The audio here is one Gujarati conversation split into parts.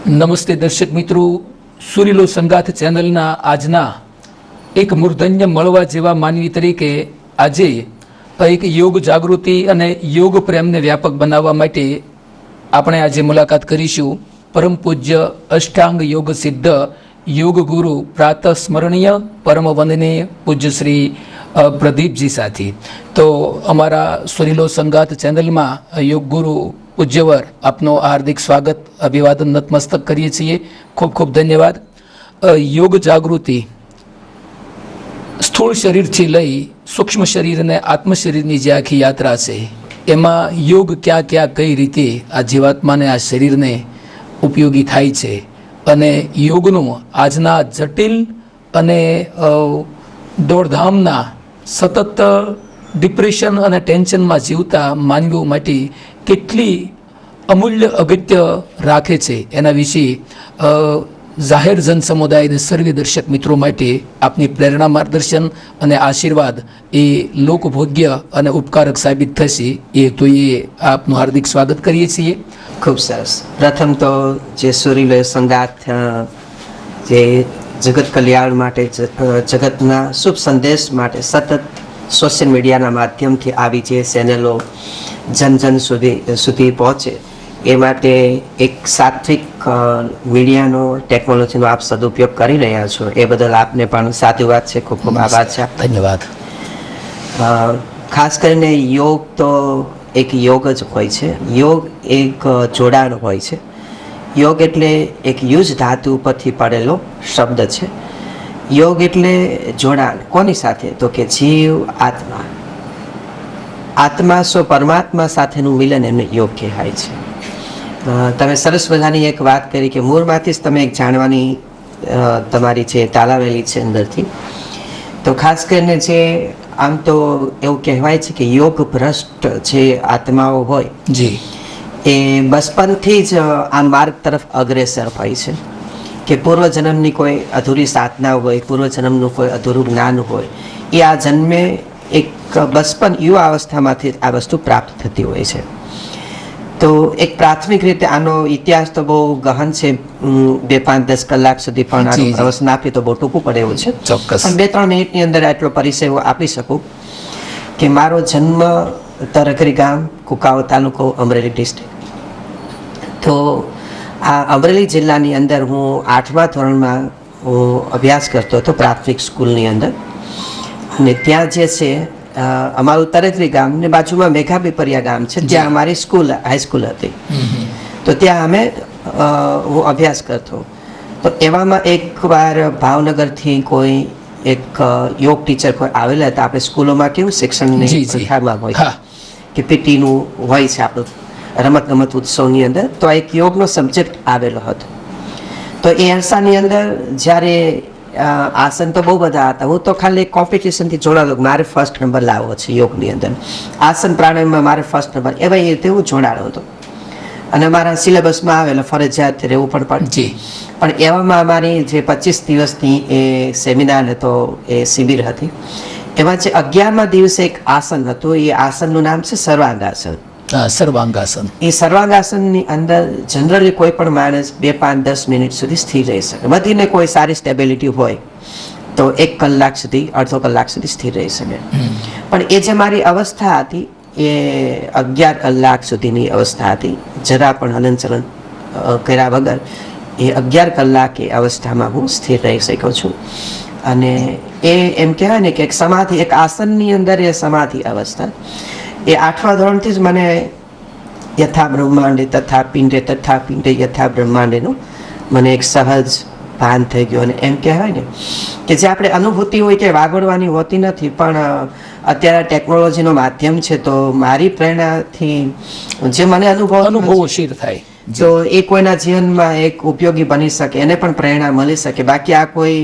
નમસ્તે દર્શક મિત્રો, સુરીલો સંગાથ ચેનલના આજના એક મૂર્ધન્ય મળવા જેવા માનવી તરીકે આજે એક યોગ જાગૃતિ અને યોગ પ્રેમને વ્યાપક બનાવવા માટે આપણે આજે મુલાકાત કરીશું પરમ પૂજ્ય અષ્ટાંગ યોગ સિદ્ધ યોગ ગુરુ પ્રાતઃ સ્મરણીય પરમ વંદનીય પૂજ્ય શ્રી પ્રદીપજી સાથે. તો અમારા સુરીલો સંગાથ ચેનલમાં યોગ ગુરુ પૂજ્યવર આપનો હાર્દિક સ્વાગત, અભિવાદન, નતમસ્તક કરીએ છીએ. ખૂબ ખૂબ ધન્યવાદ. યોગ જાગૃતિ સ્થૂળ શરીરથી લઈ સૂક્ષ્મ શરીર અને આત્મ શરીરની જે આખી યાત્રા છે એમાં યોગ ક્યાં ક્યાં કઈ રીતે આ જીવાત્માને, આ શરીરને ઉપયોગી થાય છે અને યોગનું આજના જટિલ અને દોડધામના સતત ડિપ્રેશન અને ટેન્શનમાં જીવતા માનવીઓ માટે કેટલી અમૂલ્ય અગત્ય રાખે છે એના વિશે જાહેર જન સમુદાયને સર્વે દર્શક મિત્રો માટે આપની પ્રેરણા, માર્ગદર્શન અને આશીર્વાદ એ લોકભોગ્ય અને ઉપકારક સાબિત થશે. તો એ આપનું હાર્દિક સ્વાગત કરીએ છીએ. ખૂબ સરસ. પ્રથમ તો જે સુરીલો સંગાથ જે જગત કલ્યાણ માટે, જગતના શુભ સંદેશ માટે સતત સોશિયલ મીડિયાના માધ્યમથી આવી જે ચેનલો જન સુધી પહોંચે એ માટે એક સાત્વિક મીડિયાનો, ટેકનોલોજીનો આપ સદુપયોગ કરી રહ્યા છો એ બદલ આપને પણ સાધુવાદ છે, ખૂબ ખૂબ આભાર છે. ધન્યવાદ. ખાસ કરીને યોગ તો એક યોગ જ હોય છે. યોગ એક જોડાણ હોય છે. યોગ એટલે એક યુજ ધાતુ ઉપરથી પડેલો શબ્દ છે. યોગ એટલે જોડાણ. કોની સાથે? તો કે જીવ આત્મા. આત્મા સો પરમાત્મા સાથેનું મિલન એમને યોગ કહેવાય છે. તમે સરસ મજાની એક વાત કરી કે મૂળમાંથી જ તમે એક જાણવાની તમારી જે તાલાવેલી છે અંદરથી. તો ખાસ કરીને જે આમ તો એવું કહેવાય છે કે યોગ ભ્રષ્ટ જે આત્માઓ હોય જી, એ બચપનથી જ આ માર્ગ તરફ અગ્રેસર હોય છે કે પૂર્વજન્મની કોઈ અધૂરી સાધના હોય, પૂર્વજન્મનું કોઈ અધૂરું જ્ઞાન હોય, એ આ જન્મે એક બચપન યુવા અવસ્થામાંથી આ વસ્તુ પ્રાપ્ત થતી હોય છે. તો એક પ્રાથમિક રીતે આનો ઇતિહાસ તો બહુ ગહન છે. 2-5-10 કલાક સુધી પણ આનું પ્રવચન આપીએ તો બહુ ટૂંકું પડે એવું છે. ચોક્કસ. પણ 2-3 મિનિટની અંદર આટલો પરિચય હું આપી શકું કે મારો જન્મ તરખરી ગામ, કુકાવ તાલુકો, અમરેલી ડિસ્ટ્રિક્ટ. તો આ અમરેલી જિલ્લાની અંદર હું 8મા ધોરણમાં હું અભ્યાસ કરતો હતો પ્રાથમિક સ્કૂલની અંદર. અને ત્યાં જે છે અમારું તરખરી ગામ ને બાજુમાં મેઘાપીપરિયા ગામ છે, જ્યાં અમારી સ્કૂલ, હાઈસ્કૂલ હતી. તો ત્યાં અમે હું અભ્યાસ કરતો. તો એવામાં એકવાર ભાવનગરથી કોઈ એક યોગ ટીચર કોઈ આવેલા હતા. આપણે સ્કૂલોમાં કેવું શિક્ષણની પ્રથામાં હોય કે પીટીનું હોય છે આપણું રમત ગમત ઉત્સવની અંદર, તો એક યોગનો સબ્જેક્ટ આવેલો હતો. તો એ અરસાની અંદર જ્યારે આસન તો બહુ બધા હતા, હું તો ખાલી કોમ્પિટિશનથી જોડાતો, મારે ફર્સ્ટ નંબર લાવવો છે યોગની અંદર, આસન પ્રાણાયામમાં મારે ફર્સ્ટ નંબર, એવા એ રીતે હું જોડાયો હતો. અને મારા સિલેબસમાં આવેલો ફરજિયાત રહેવું પણ પડે. પણ એવામાં અમારી જે 25 દિવસની એ સેમિનાર હતો, એ શિબિર હતી, એમાં જે 11મા દિવસે એક આસન હતું. એ આસનનું નામ છે સર્વાંગાસન. સર્વાંગાસન. એ સર્વાંગાસનની અંદર જનરલી કોઈ પણ માણસ 2-5-10 મિનિટ સુધી સ્થિર રહી શકે. વધીને કોઈ સારી સ્ટેબિલિટી હોય તો 1 કલાક સુધી, અડધો કલાક સુધી સ્થિર રહી શકે. પણ એ જે મારી અવસ્થા હતી એ 11 કલાક સુધીની અવસ્થા હતી, જરા પણ હલનચલન કર્યા વગર. એ 11 કલાક એ અવસ્થામાં હું સ્થિર રહી શક્યો છું. અને એ એમ કહેવાય ને કે એક સમાધિ, એક આસનની અંદર એ સમાધિ અવસ્થા. એ 8મા ધોરણથી જ મને યથા બ્રહ્માંડે તથા પિંડે, તથા પિંડે યથા બ્રહ્માંડેનું મને એક સહજ ભાન થઈ ગયું. અને એમ કહેવાય ને કે જે આપણે અનુભૂતિ હોય કે વાગોડવાની હોતી નથી, પણ અત્યારે ટેકનોલોજીનો માધ્યમ છે, તો મારી પ્રેરણાથી જે મને અનુભવો શેર થાય તો એ કોઈના જીવનમાં એક ઉપયોગી બની શકે, એને પણ પ્રેરણા મળી શકે. બાકી આ કોઈ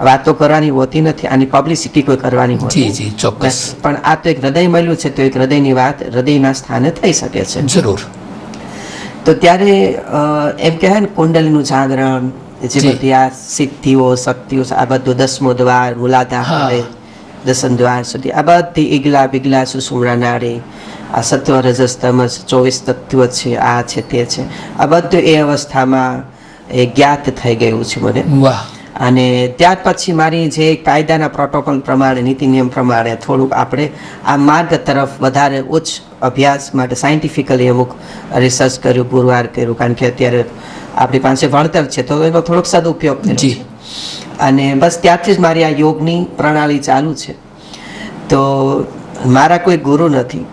વાતો કરવાની હોતી નથી, આની પબ્લિસિટી કોઈ કરવાની હોતી. જી, ચોક્કસ. પણ આ તો એક હૃદય મળ્યું છે, તો એક હૃદયની વાત હૃદયના સ્થાને થઈ શકે છે. જરૂર. તો ત્યારે એમ કહેવાય ને કુંડલીનું જાગરણ, જે બધી આ સિદ્ધિઓ, શક્તિઓ, આ બધું 10મો દ્વાર, મૂલાધાર, દસમ દ્વાર સુધી આ બધી ઈગલા બિગલા સુષુમ્ના નાડી, આ સત્વ રજસ તમસ 24 તત્વ છે, આ છે તે છે, આ બધું એ અવસ્થામાં એ જ્ઞાત થઈ ગયું છે મને. વાહ. અને ત્યાર પછી મારી જે કાયદાના પ્રોટોકોલ પ્રમાણે નીતિ નિયમ પ્રમાણે થોડુંક આપણે આ માર્ગ તરફ વધારે ઉચ્ચ અભ્યાસ માટે સાયન્ટિફિકલી અમુક રિસર્ચ કર્યું, પુરવાર કર્યું, કારણ કે અત્યારે આપણી પાસે ભણતર છે તો એનો થોડોક સદુપયોગ કર્યો છે. અને બસ ત્યારથી જ મારી આ યોગની પ્રણાલી ચાલુ છે. તો મારા કોઈ ગુરુ નથી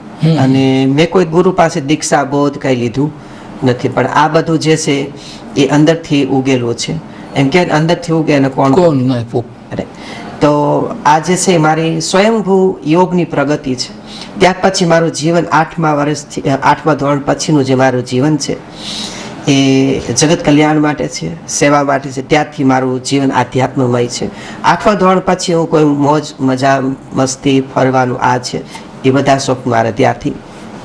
અને મેં કોઈ ગુરુ પાસે દીક્ષા બોધ કંઈ લીધું નથી, પણ આ બધું જે છે એ અંદરથી ઉગેલું છે. એમ કે અંદરથી ઉગે અને કોણ તો આ જે છે મારી સ્વયંભૂ યોગની પ્રગતિ છે. ત્યાર પછી મારું જીવન 8મા ધોરણ પછીનું જે મારું જીવન છે એ જગત કલ્યાણ માટે છે, સેવા માટે છે. ત્યારથી મારું જીવન આધ્યાત્મમય છે. 8મા ધોરણ પછી હું કોઈ મોજ મજા મસ્તી ફરવાનું આ છે એ બધા શોખ મારે ત્યારથી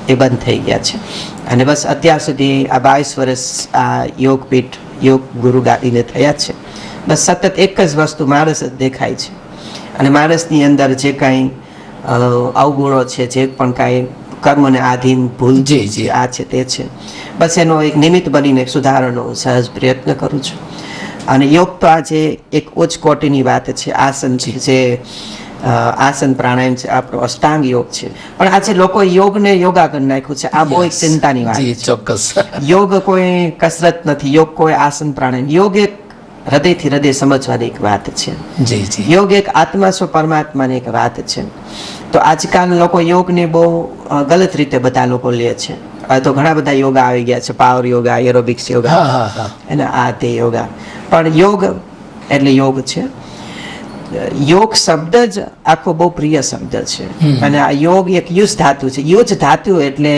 એ બંધ થઈ ગયા છે. અને બસ અત્યાર સુધી આ 22 વર્ષ આ યોગપીઠ યોગ ગુરુ ગાડીને થયા છે. બસ સતત એક જ વસ્તુ માણસ જ દેખાય છે અને માણસની અંદર જે કાંઈ અવગુણો છે, જે પણ કાંઈ કર્મને આધીન ભૂલ જે આ છે તે છે, બસ એનો એક નિમિત્ત બનીને સુધારવાનો સહજ પ્રયત્ન કરું છું. અને યોગ તો આજે એક ઉચ્ચ કોટીની વાત છે. આસન છે, જે આસન પ્રાણાયામ છે, આપણો અષ્ટાંગ યોગ છે. પણ આજે લોકો યોગને યોગા કરી નાખ્યું છે. આ બહુ એક ચિંતાની વાત છે. ચોક્કસ. યોગ કોઈ કસરત નથી, યોગ કોઈ આસન પ્રાણાયામ. યોગ એક હૃદયથી હૃદય સમજવાની એક વાત છે. યોગ એક આત્મા સ્વ પરમાત્માની એક વાત છે. તો આજકાલ લોકો યોગને બહુ ગલત રીતે બધા લોકો લે છે. તો ઘણા બધા યોગા આવી ગયા છે, પાવર યોગા, એરોબિક્સ યોગા અને આ તે યોગા. પણ યોગ એટલે યોગ છે. યોગ શબ્દ જ આખો બહુ પ્રિય શબ્દ છે. અને આ યોગ એક યુજ ધાતુ છે. યુજ ધાતુ એટલે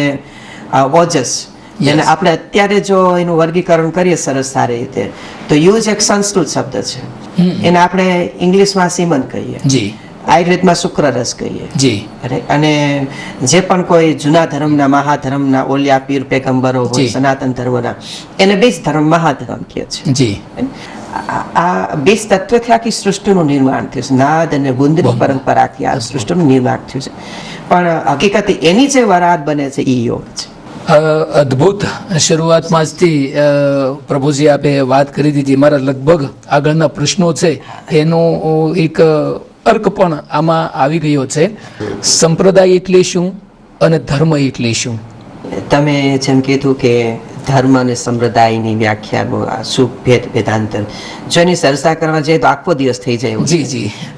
ઓજસ. એને આપણે અત્યારે જો એનું વર્ગીકરણ કરીએ સરસ સારી રીતે તો યુજ એક સંસ્કૃત શબ્દ છે. એને આપણે ઇંગ્લિશમાં સીમન કહીએ, આયુર્વેદમાં શુક્રરસ કહીએ. અને જે પણ કોઈ જૂના ધર્મના મહાધર્મના ઓલિયા પીર પેગંબરો હોય સનાતન ધર્મના, એને બીજ ધર્મ મહાધર્મ કહે છે. આ બીજ તત્વથી આખી સૃષ્ટિનું નિર્માણ થયું છે. નાદ અને ગુંદની પરંપરાથી આ સૃષ્ટિનું નિર્માણ થયું છે. પણ હકીકતે એની જે વરાદ બને છે એ યોગ છે. અદ્ભુત. શરૂઆતમાં જથી પ્રભુજી આપે વાત કરી દીધી. મારા લગભગ આગળના પ્રશ્નો છે એનો એક અર્ક પણ આમાં આવી ગયો છે. સંપ્રદાય એટલે શું અને ધર્મ એટલે શું? તમે જેમ કીધું કે ધર્મ અને સંપ્રદાયની વ્યાખ્યાનો શું ભેદ વેદાંતર, જો એની ચર્ચા કરવા જઈએ તો આખો દિવસ થઈ જાય.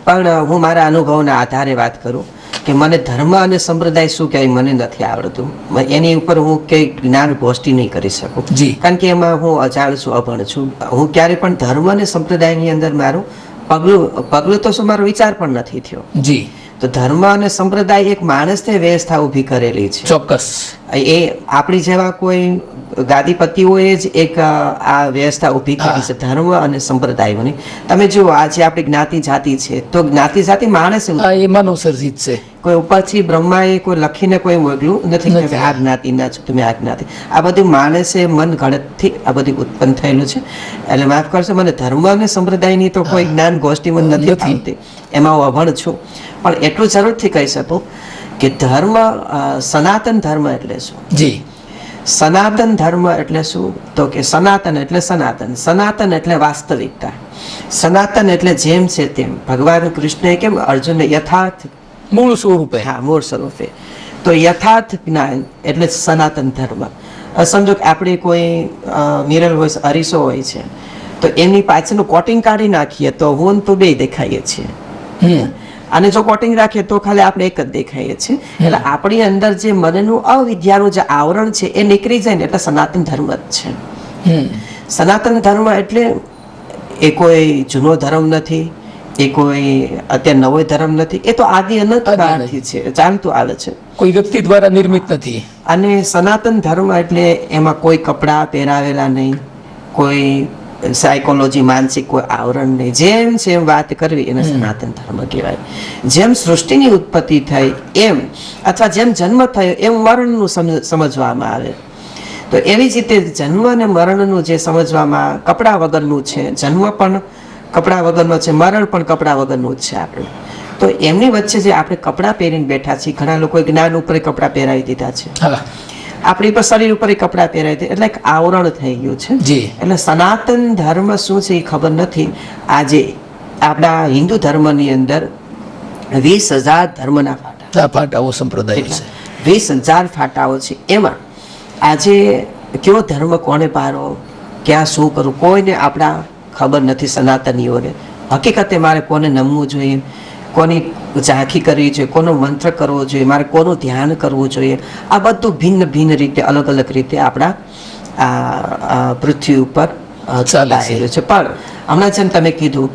પણ હું મારા અનુભવના આધારે વાત કરું કે મને ધર્મ અને સંપ્રદાય શું કહેવાય મને નથી આવડતું. એની ઉપર હું કંઈ જ્ઞાન ગોષ્ઠી નહીં કરી શકું, કારણ કે એમાં હું અજાણ છું, અભણ છું. હું ક્યારે પણ ધર્મ અને સંપ્રદાયની અંદર મારું પગલું તો શું મારો વિચાર પણ નથી થયો. તો ધર્મ અને સંપ્રદાય એક માણસને વ્યવસ્થા ઊભી કરેલી છે. ચોક્કસ. એ આપણી જેવા કોઈ ગાદીપતિઓએ જ એક આ વ્યવસ્થા ઊભી કરી છે ધર્મ અને સંપ્રદાયોની. તમે જુઓ આજે આપણી જ્ઞાતિ જાતિ છે તો જ્ઞાતિ જાતિ માણસ એ માનવસર્જિત છે. કોઈ ઉપરથી બ્રહ્માએ કોઈ લખીને કોઈ મોકલું નથી કે આ જ્ઞાતિના છો તમે, આ જ્ઞાતિ. આ બધું માણસે મન ગણતથી આ બધું ઉત્પન્ન થયેલું છે. એટલે માફ કરશો, મને ધર્મ અને સંપ્રદાયની તો કોઈ જ્ઞાન ગોષ્ઠી મને નથી આવતી, એમાં હું અભણ છું. પણ એટલું જરૂરથી કહી શકું કે ધર્મ, સનાતન ધર્મ એટલે શું? સનાતન ધર્મ એટલે શું? તો કે સનાતન એટલે સનાતન, સનાતન એટલે વાસ્તવિકતા, સનાતન એટલે જેમ છે તેમ. ભગવાન કૃષ્ણએ કેમ અર્જુનને યથાર્થ મૂળ સ્વરૂપે, હા મૂળ સ્વરૂપે. તો યથાર્થ જ્ઞાન એટલે સનાતન ધર્મ. સમજો કે આપણે કોઈ મિરર હોય, અરીસો હોય છે, તો એની પાછળનું કોટિંગ કાઢી નાખીએ તો હું તો બે દેખાઈએ છીએ, અને જો કોટિંગ રાખીએ તો ખાલી આપણે એક જ દેખાઈએ છીએ. એટલે આપણી અંદર જે મનનું અવિદ્યાનું જે આવરણ છે એ નીકળી જાય ને એટલે સનાતન ધર્મ જ છે. સનાતન ધર્મ એટલે એ કોઈ જૂનો ધર્મ નથી, એ કોઈ અત્યારે નવો ધર્મ નથી, એ તો આદિ અનંત કાળથી છે, ચાલતું આવે છે, કોઈ વ્યક્તિ દ્વારા નિર્મિત નથી. અને સનાતન ધર્મ એટલે એમાં કોઈ કપડાં પહેરાવેલા નહીં, કોઈ સાયકોલોજી માનસિક કોઈ આવરણ નહીં. જેમ છે એમ વાત કરવી એને સનાતન ધર્મ કહેવાય. જેમ સૃષ્ટિની ઉત્પત્તિ થઈ એમ, અથવા જેમ જન્મ થયો એમ મરણનું સમજવામાં આવે. તો એવી જ રીતે જન્મ અને મરણનું જે સમજવામાં કપડા વગરનું છે, જન્મ પણ કપડા વગરનો છે, મરણ પણ કપડા વગરનું જ છે આપણું. તો એમની વચ્ચે જે આપણે કપડાં પહેરીને બેઠા છીએ, ઘણા લોકોએ જ્ઞાન ઉપર કપડાં પહેરાવી દીધા છે. આપણી પર શરીર ઉપર કપડાં પહેરાય છે એટલે એક આવરણ થઈ ગયું છે. જી. એટલે સનાતન ધર્મ શું છે એ ખબર નથી. આજે આપણા હિન્દુ ધર્મની અંદર 20,000 ધર્મના ફાટા, આ ફાટાઓ સંપ્રદાય છે. 20,000 ફાટાઓ છે. એમાં આજે કયો ધર્મ કોને પારો, ક્યાં શું કરવું, કોઈને આપણા ખબર નથી સનાતનીઓને. હકીકતે મારે કોને નમવું જોઈએ, કોની ઝાંખી કરવી જોઈએ, કોનો મંત્ર કરવો જોઈએ, મારે કોનું ધ્યાન કરવું જોઈએ, આ બધું ભિન્ન ભિન્ન રીતે અલગ અલગ રીતે આપણા આ પૃથ્વી ઉપર ચાલે છે. ચાલી રહ્યું છે. પણ હમણાં જેમ તમે કીધું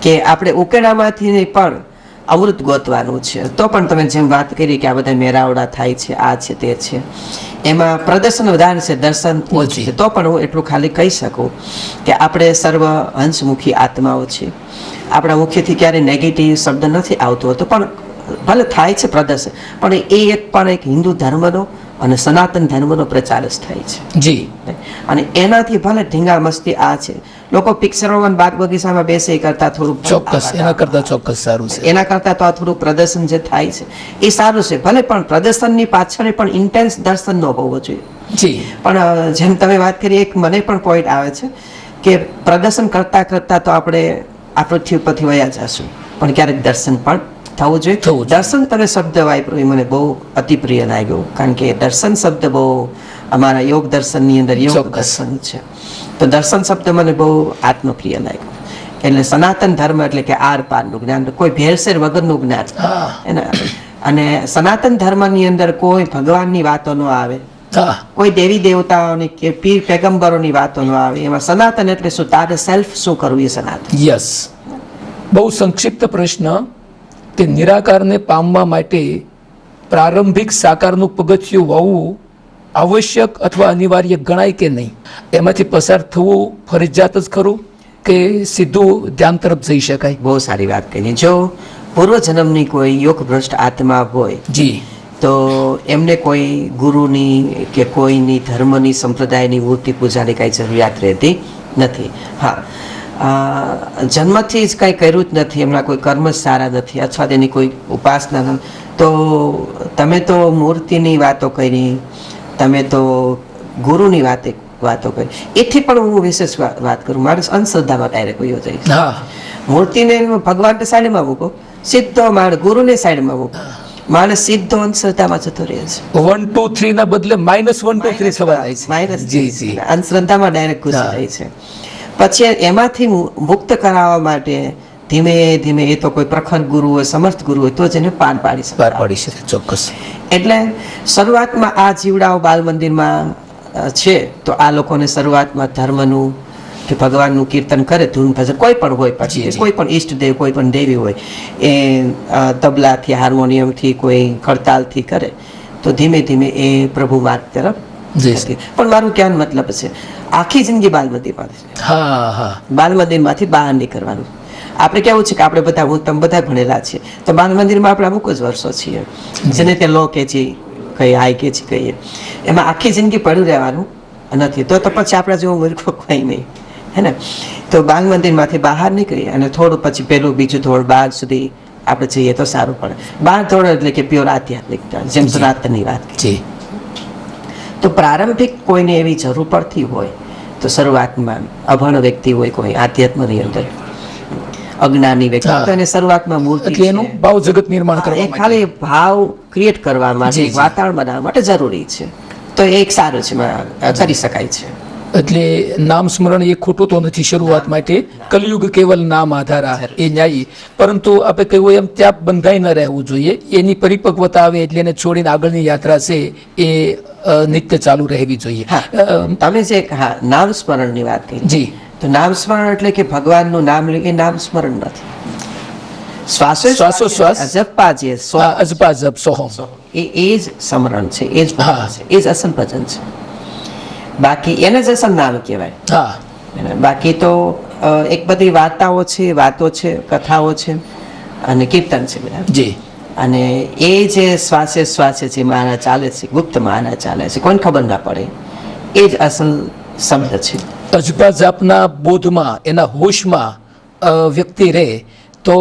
કે આપણે ઉકેડામાંથી પણ અમૃત ગોતવાનું છે, તો પણ તમે જેમ વાત કરી કે આ બધા મેરાવડા થાય છે, આ છે તે છે, એમાં પ્રદર્શન વધારે છે, દર્શન ઓછું છે. તો પણ હું એટલું ખાલી કહી શકું કે આપણે સર્વ હંસમુખી આત્માઓ છે. આપણા મુખ્યથી ક્યારેય નેગેટિવ શબ્દ નથી આવતો હતો, પણ ભલે થાય છે પ્રદર્શન, પણ એ એક હિન્દુ ધર્મનો અને સનાતન ધર્મનો પ્રચાર જ થાય છે. જી. અને એનાથી ભલે ઢીંગા મસ્તી આ છે, લોકો પિક્ચરોમાં બાગ બગીચામાં બેસે એ કરતા થોડું ચોક્કસ એના કરતા ચોક્કસ સારું છે. એના કરતા તો આ થોડું પ્રદર્શન જે થાય છે એ સારું છે. ભલે પણ પ્રદર્શનની પાછળ પણ ઇન્ટેન્સ દર્શન ન હોવો જોઈએ. જી. પણ જેમ તમે વાત કરી, એક મને પણ પોઈન્ટ આવે છે કે પ્રદર્શન કરતા કરતા તો આપણે આ પૃથ્વી પરથી વયા જશું, પણ ક્યારેક દર્શન પણ થવું જોઈએ. દર્શન તમે શબ્દ વાપરો એ મને બહુ અતિ પ્રિય લાગ્યો, કારણ કે દર્શન શબ્દ બહુ અમારા યોગ દર્શનની અંદર યોગ દર્શન છે, તો દર્શન શબ્દ મને બહુ આત્મપ્રિય લાગ્યો. એટલે સનાતન ધર્મ એટલે કે આર પારનું જ્ઞાન, કોઈ ભેળસેળ વગરનું જ્ઞાન. અને સનાતન ધર્મની અંદર કોઈ ભગવાનની વાતો ન આવે, કોઈ દેવી દેવતાઓની કે પીર પેગમ્બરોની વાતો ન આવે. એમાં સનાતન એટલે શું, તારે સેલ્ફ શું કરવું એ સનાતન. યસ. બહુ સંક્ષિપ્ત પ્રશ્ન કે નિરાકારને પામવા માટે પ્રારંભિક સાકારનું પગથિયું વાવવું આવશ્યક અથવા અનિવાર્ય ગણાય કે નહીં? એમાંથી પસાર થવું ફરજિયાત જ ખરું કે સીધું ધ્યાન તરફ જઈ શકાય? બહુ સારી વાત કરી. જો પૂર્વ જન્મની કોઈ યોગ ભ્રષ્ટ આત્મા હોય જી, તો એમને કોઈ ગુરુની કે કોઈની ધર્મની સંપ્રદાયની મૂર્તિ પૂજાની કાંઈ જરૂરિયાત રહેતી નથી. હા, જન્મથી જ કાંઈ કર્યું જ નથી, એમના કોઈ કર્મ જ સારા નથી, અથવા તેની કોઈ ઉપાસના નથી, તો તમે તો મૂર્તિની વાતો કરી, તમે તો ગુરુની વાતો કરી. એથી પણ હું વિશેષ વાત કરું, મારે અંધશ્રદ્ધામાં ડાયરેક્ટ વયો જાય. મૂર્તિને ભગવાનને સાઈડમાં મૂકો, સીધો માણસ ગુરુને સાઈડમાં મૂકો, માણસ સીધો અંધશ્રદ્ધામાં જતો રહે છે. 1 2 3 ના બદલે -1 2 3 થવાય છે. માઇનસ જી જી, અંધશ્રદ્ધામાં ડાયરેક્ટ ઘૂસી જાય છે. પછી એમાંથી મુક્ત કરાવવા માટે ધીમે ધીમે, એ તો કોઈ પ્રખર ગુરુ હોય, સમર્થ ગુરુ હોય, તો જ એને પાર પાડી શકે. ચોક્કસ. એટલે શરૂઆતમાં આ જીવડાઓ બાલ મંદિરમાં છે, તો આ લોકોને શરૂઆતમાં ધર્મનું કે ભગવાનનું કીર્તન કરે, ધૂન ભજન કોઈ પણ હોય, પછી કોઈ પણ ઈષ્ટદેવ, કોઈ પણ દેવી હોય, એ તબલાથી, હાર્મોનિયમથી, કોઈ ખડતાલથી કરે, તો ધીમે ધીમે એ પ્રભુ માર્ગ તરફ જશે. પણ મારું ક્યાં મતલબ છે, આખી જિંદગી બાલ મંદિરમાં છે. બાલ મંદિરમાંથી બહાર નીકળવાનું. આપણે કેવું છે કે આપણે બધા, હું તમે બધા ભણેલા છીએ, તો બાલ મંદિરમાં આપણે અમુક જ વર્ષો છીએ, જેને તે લો કે છે કહીએ, હાઈ કે છે કહીએ, એમાં આખી જિંદગી પડ્યું રહેવાનું નથી. તો પછી આપણા જેવો મૂર્ખો કોઈ નહીં, હે ને? તો બાલ મંદિરમાંથી બહાર નીકળી અને થોડું પછી પેલું બીજું થોડું બહાર સુધી આપણે જઈએ તો સારું પડે. બહાર થોડું એટલે કે પ્યોર આધ્યાત્મિકતા, જેમ સનાતનની વાત છે. તો પ્રારંભિક કોઈને એવી જરૂર પડતી હોય, તો શરૂઆતમાં અભણ વ્યક્તિ હોય, કોઈ આધ્યાત્મની અંદર અજ્ઞાની વ્યક્તિ, તો એને શરૂઆતમાં મૂર્તિ, એનું ભાવ જગત નિર્માણ કરવા, ખાલી ભાવ ક્રિએટ કરવા માટે, વાતાવરણ બનાવવા માટે જરૂરી છે. તો એક સારું છે, કરી શકાય છે. એટલે નામ સ્મરણ એ ખોટું તો નથી શરૂઆત માટે. કલયુગ કેવલ નામ આધારા, એ ન્યાયી. પરંતુ આપણે કહ્યું એમ ત્યાં બંધાઈ ન રહેવું જોઈએ. એની પરિપક્વતા આવે એટલે એને છોડીને આગળની યાત્રા છે એ નિત્ય ચાલુ રહેવી જોઈએ. તમે જે નામ સ્મરણની વાત કરી, જી, તો નામ સ્મરણ એટલે કે ભગવાનનું નામ લે, એ નામ સ્મરણ નથી. શ્વાસોશ્વાસ અજપા જે અજપા જપ સોહમ, એ જ સ્મરણ છે, એ જ ભજન છે, એ જ અસલ ભજન છે. બાકી એને જ અસલ નામ કહેવાય. બાકી તો એક બધી વાર્તાઓ છે, વાતો છે, કથાઓ છે અને કીર્તન છે બધા. જી. અને એ જે શ્વાસે જે માના ચાલે છે, ગુપ્ત માના ચાલે છે, કોઈને ખબર ના પડે, એ જ અસલ શબ્દ છે. અજપા જાપના બોધમાં, એના હોશમાં વ્યક્તિ રહે તો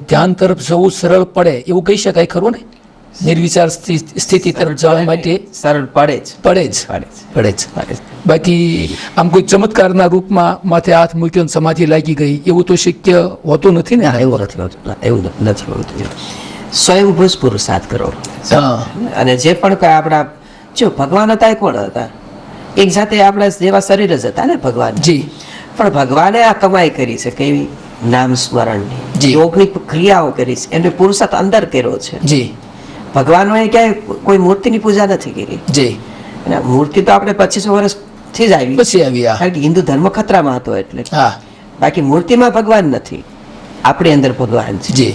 ધ્યાન તરફ જવું સરળ પડે એવું કહી શકાય ખરું ને? નિર્વિચાર સ્થિતિ તરફ જવા માટે સરળ પડે જ પડે જ બાકી આમ કોઈ ચમત્કારના રૂપમાં માથે હાથ મૂક્યો ને સમાધિ લાગી ગઈ એવું તો શક્ય હોતું નથી ને. એવું નથી હોતું. સ્વયંભૂ પુરુષાર્થ કરો. અને જે પણ કોઈ આપણા જો ભગવાન હતા એ કોણ હતા? એક જાતે આપણા જેવા શરીર જ હતા ને ભગવાન. જી. પણ ભગવાને આ કમાઈ કરી છે કેવી? નામ સ્મરણની, યોગની ક્રિયાઓ કરી છે, એમને પુરુષાર્થ અંદર કર્યો છે. જી. ભગવાનોએ ક્યાંય કોઈ મૂર્તિની પૂજા નથી કરી. જી. અને મૂર્તિ તો આપણે 2500 વર્ષથી જ આવી. પછી આવી. કારણ કે હિન્દુ ધર્મ ખતરામાં હતો એટલે. હા. બાકી મૂર્તિમાં ભગવાન નથી, આપણી અંદર ભગવાન છે. જી.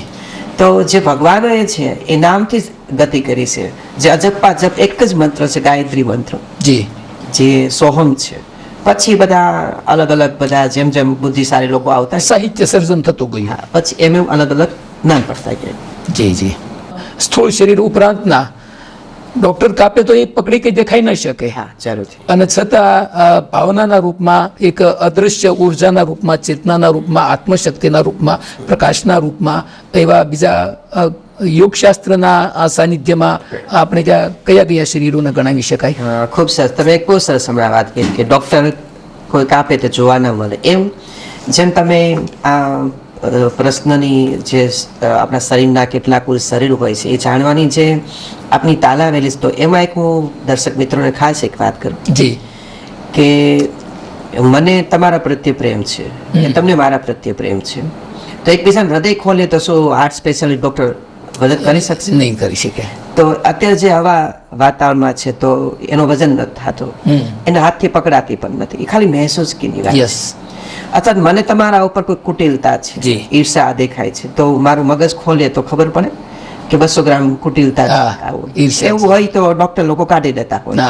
તો જે ભગવાનોએ છે એ નામથી જ ગતિ કરી છે. જે અજપ્પા જપ એક જ મંત્ર છે, ગાયત્રી મંત્ર. જી. જે સોહમ છે. પછી બધા અલગ અલગ બધા જેમ જેમ બુદ્ધિશાળી લોકો આવતા સાહિત્ય સર્જન થતું ગયું. પછી એમ અલગ અલગ નામ પડતા ગયા. જી જી. સ્થૂળ શરીર ઉપરાંતના ડોક્ટર કાપે તો એ પકડી કે દેખાઈ ન શકે. હા, જરૂરથી. અને છતાં ભાવનાના રૂપમાં, એક અદૃશ્ય ઉર્જાના રૂપમાં, ચેતનાના રૂપમાં, આત્મશક્તિના રૂપમાં, પ્રકાશના રૂપમાં એવા બીજા યોગશાસ્ત્રના સાનિધ્યમાં આપણે કયા કયા શરીરોને ગણાવી શકાય? ખૂબ સરસ. તમે એક બહુ સરસ હમણાં વાત કરી કે ડૉક્ટર કોઈ કાપે તો જોવા ન મળે. એમ જેમ તમે આ પ્રશ્નની જે આપણા શરીરના કેટલા કુલ શરીર હોય છે એ જાણવાની જે આપની તાલાવેલી, તો એમાં એક હું દર્શક મિત્રોને ખાસ એક વાત કરું. જી. કે મને તમારા પ્રત્યે પ્રેમ છે, તમને મારા પ્રત્યે પ્રેમ છે, તો એકબીજાને હૃદય ખોલે તો શું હાર્ટ સ્પેશિયાલિસ્ટ ડૉક્ટર મદદ કરી શકશે? નહીં કરી શકે. તો અત્યારે જે આવા વાતાવરણમાં છે તો એનો વજન નથી થતો, એના હાથથી પકડાતી પણ નથી, એ ખાલી મહેસૂસ કીની વાત. યસ. અથવા મને તમારા ઉપર કોઈ કુટિલતા છે, ઈર્ષા દેખાય છે, તો મારું મગજ ખોલે તો ખબર પડે કે 200 ગ્રામ કુટિલતા એવું હોય તો ડોક્ટર લોકો કાઢી દેતા હોય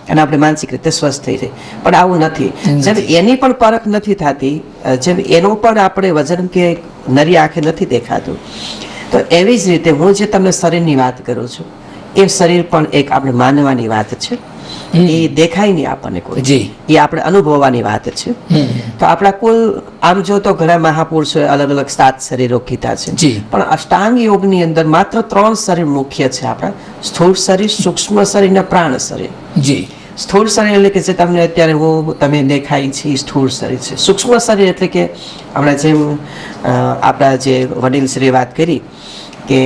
અને આપણે માનસિક રીતે સ્વસ્થ થઈ જાય. પણ આવું નથી. જેમ એની પણ પરખ નથી થતી, જેમ એનો પણ આપણે વજન કે નરી આંખે નથી દેખાતું, તો એવી જ રીતે હું જે તમને શરીરની વાત કરું છું એ શરીર પણ એક આપણે માનવાની વાત છે. એ દેખાય નહીં આપણને કોઈ, એ આપણે અનુભવવાની વાત છે. તો આપણા કુલ આમ જો તો ઘણા મહાપુરુષોએ અલગ અલગ 7 શરીરો કીધા છે, પણ અષ્ટાંગ યોગની અંદર માત્ર 3 શરીર મુખ્ય છે આપણા: સ્થૂળ શરીર, સૂક્ષ્મ શરીર અને પ્રાણ શરીર. જી. સ્થૂળ શરીર એટલે કે જે તમને અત્યારે તમે દેખાય છે એ સ્થૂળ શરીર છે. સૂક્ષ્મ શરીર એટલે કે હમણાં જેમ આપણા જે વડીલ શ્રી વાત કરી કે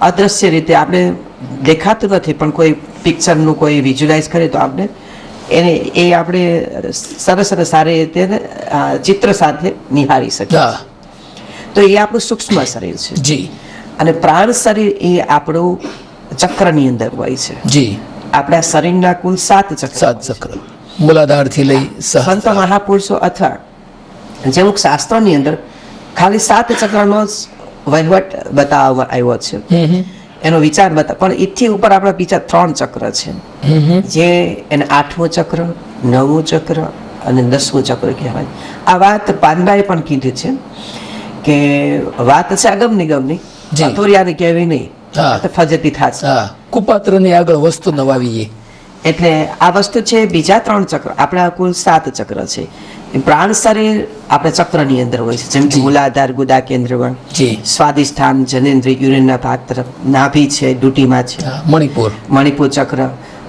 અદ્રશ્ય રીતે આપણે દેખાતું નથી, પણ કોઈ પિક્ચરનું કોઈ વિઝ્યુલાઇઝ કરે તો આપણે એને એ આપણે સરસ સારી રીતે ચિત્ર સાથે નિહાળી શકીએ. તો એ આપણું સૂક્ષ્મ શરીર છે. જી. અને પ્રાણ શરીર એ આપણું ચક્રની અંદર હોય છે. જી. આપણા શરીરના કુલ 7 ચક્ર, મૂલાધારથી લઈ સંત મહાપુરુષો અથવા જેમ શાસ્ત્રોની અંદર ખાલી 7 ચક્રનો વહીવટ બતાવવામાં આવ્યો છે, એનો વિચાર બતા, પણ એથી ઉપર આપણા બીજા 3 ચક્ર છે, જે એને 8મું ચક્ર, 9મું ચક્ર અને 10મું ચક્ર કહેવાય. આ વાત પાનબાએ પણ કીધી છે કે વાત છે અગમ નિગમની, અથોરિયાને કહેવી નહીં, ફજતી થશે. કુપાત્રની આગળ વસ્તુ નવાવીએ. એટલે આ વસ્તુ છે. બીજા 3 ચક્ર, આપણા કુલ 7 ચક્ર છે. પ્રાણ શરીર આપણે ચક્રની અંદર હોય છે, જેમ કે મૂલાધાર, ગુદા કેન્દ્રમાં, સ્વાદિષ્ઠાન, જનેન્દ્રિય, યુરિનના ભાગ તરફ, નાભી છે, ડ્યુટીમાં છે, મણિપુર ચક્ર,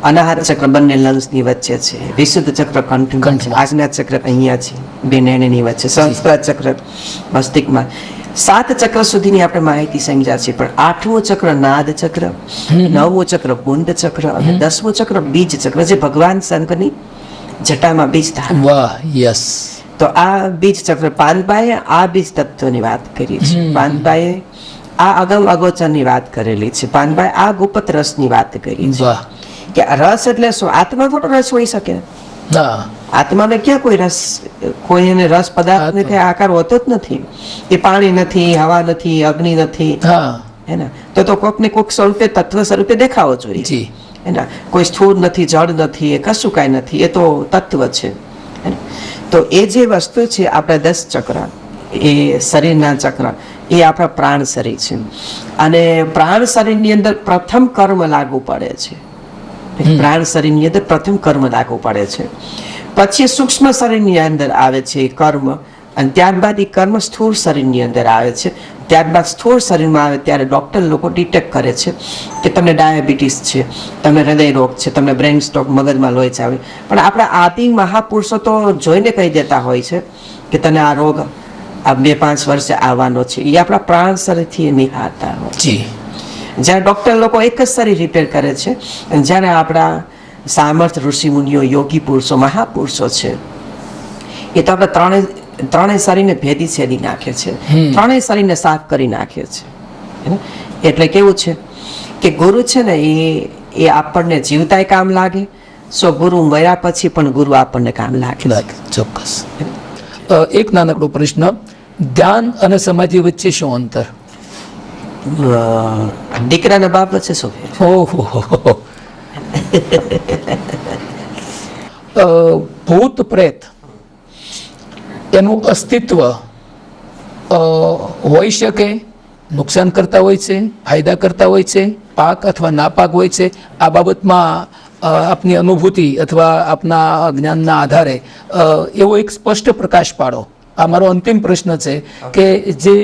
અનાહત ચક્ર બંને લંગ્સની વચ્ચે છે, વિશુદ્ધ ચક્ર કંઠમાં છે, આજ્ઞા ચક્ર અહીંયા છે, બે નેણની વચ્ચે, સંસ્કૃત ચક્ર મસ્તિષ્કમાં. 7 ચક્ર સુધીની આપણે માહિતી સમજ્યા છે, પણ 8મું ચક્ર નાદ ચક્ર, 9મું ચક્ર બુંદ ચક્ર અને 10મું ચક્ર બીજ ચક્ર, જે ભગવાન શંકરની જટામાં બીજ ધારણ. વાહ, યસ. તો આ બીજ ચક્ર પાનબાએ આ બીજ તત્વની વાત કરી છે. પાનબાએ આ અગમ અગોચરની વાત કરેલી છે. પાનબાએ આ ગુપ્ત રસની વાત કરી છે કે રસ એટલે શું? આત્મા થોડો રસ હોઈ શકે? આત્માને ક્યાં કોઈ રસ, કોઈ એને રસ પદાર્થ ને કઈ આકાર હોતો જ નથી. એ પાણી નથી, હવા નથી, અગ્નિ નથી, હે ને? તો કોક ને કોક સ્વરૂપે, તત્વ સ્વરૂપે દેખાવો જોઈએ. કોઈ સ્થૂળ નથી, જળ નથી, એ કશું કાંઈ નથી, એ તો તત્વ છે. તો એ જે વસ્તુ છે આપણા 10 ચક્ર, એ શરીરના ચક્ર, એ આપણા પ્રાણ શરીર છે. અને પ્રાણ શરીરની અંદર પ્રથમ કર્મ લાગુ પડે છે. પ્રાણ શરીરની અંદર પ્રથમ કર્મ લાગુ પડે છે. પછી સૂક્ષ્મ શરીરની અંદર આવે છે કર્મ અને ત્યારબાદ એ કર્મ સ્થૂળ શરીરની અંદર આવે છે. ત્યારબાદ સ્થૂળ શરીરમાં આવે ત્યારે ડૉક્ટર લોકો ડિટેક્ટ કરે છે કે તમને ડાયાબિટીસ છે, તમને હૃદય રોગ છે, તમને બ્રેઇન સ્ટ્રોક, મગજમાં લોહી ચાવે. પણ આપણા આદિ મહાપુરુષો તો જોઈને કહી દેતા હોય છે કે તને આ રોગ આ 2-5 વર્ષે આવવાનો છે. એ આપણા પ્રાણ શરીરથી નિહાળતા હોય. જી. જ્યારે ડૉક્ટર લોકો એક જ શરીર રિપેર કરે છે, અને જ્યારે આપણા સામર્થ ઋષિમુનિઓ, યોગી પુરુષો, મહાપુરુષો છે, એ તો આપણે ત્રણેય શરીરને ભેદી છેદી નાખે છે, ત્રણેય શરીરને સાફ કરી નાખે છે. એટલે કેવું છે કે ગુરુ છે ને એ આપણને જીવતાય કામ લાગે, ગુરુ મર્યા પછી પણ ગુરુ આપણને કામ લાગે. ચોક્કસ. એક નાનકડો પ્રશ્ન, ધ્યાન અને સમાધિ વચ્ચે શું અંતર? દીકરાના બાપ વચ્ચે શું ફેર? ઓહો. ભૂત પ્રેત એનું અસ્તિત્વ હોઈ શકે, નુકસાન કરતા હોય છે, ફાયદા કરતા હોય છે, પાક અથવા નાપાક હોય છે. આ બાબતમાં આપની અનુભૂતિ અથવા આપના જ્ઞાનના આધારે એવો એક સ્પષ્ટ પ્રકાશ પાડો. આ મારો અંતિમ પ્રશ્ન છે કે જે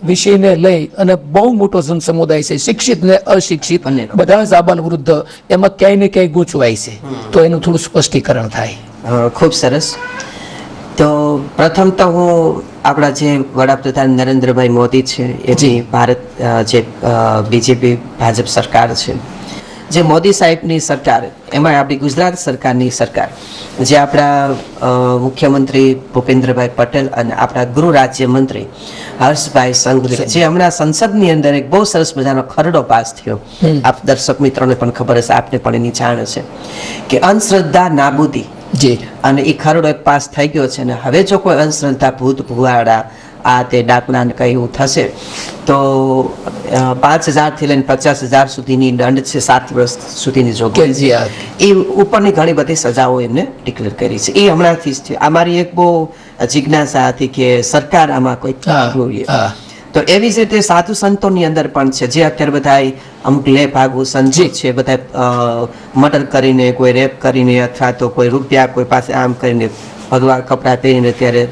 વિષયને લઈ અને બહુ મોટો જન સમુદાય છે, શિક્ષિત ને અશિક્ષિત બધા જ આબાલ વૃદ્ધ એમાં ક્યાંય ને ક્યાંય ગૂંચવાય છે, તો એનું થોડું સ્પષ્ટીકરણ થાય. ખૂબ સરસ. તો પ્રથમ તો હું આપણા જે વડાપ્રધાન નરેન્દ્રભાઈ મોદી છે, એ જે ભારત જે બીજેપી ભાજપ સરકાર છે, જે મોદી સાહેબની સરકાર, એમાં આપણી ગુજરાત સરકારની સરકાર, જે આપણા મુખ્યમંત્રી ભૂપેન્દ્રભાઈ પટેલ અને આપણા ગૃહ રાજ્યમંત્રી હર્ષભાઈ સંઘવી, જે હમણાં સંસદની અંદર એક બહુ સરસ મજાનો ખરડો પાસ થયો. આપ દર્શક મિત્રોને પણ ખબર હશે, આપને પણ એની જાણ છે કે અંધશ્રદ્ધા નાબૂદી. અને એ ખરડો એક પાસ થઈ ગયો છે. અને હવે જો કોઈ અંધશ્રદ્ધા, ભૂત ભુવાડા, આ તે ડાકણા કઈ એવું થશે તો 5,000 થી લઈને 50,000 સુધીની દંડ છે, 7 વર્ષ સુધીની જોગવાઈ. એ ઉપરની ઘણી બધી સજાઓ એમને ડિક્લેર કરી છે. એ હમણાંથી જ છે. અમારી એક બહુ જિજ્ઞાસા હતી કે સરકાર આમાં કોઈ તો એવી જ રીતે સાધુ સંતોની અંદર પણ છે, જે અત્યારે બધા અમુક લે ભાગુ સંજીત છે, બધા મર્ડર કરીને, કોઈ રેપ કરીને, અથવા તો કોઈ રૂપિયા કોઈ પાસે આમ કરીને ભગવા કપડાં પહેરીને ત્યારે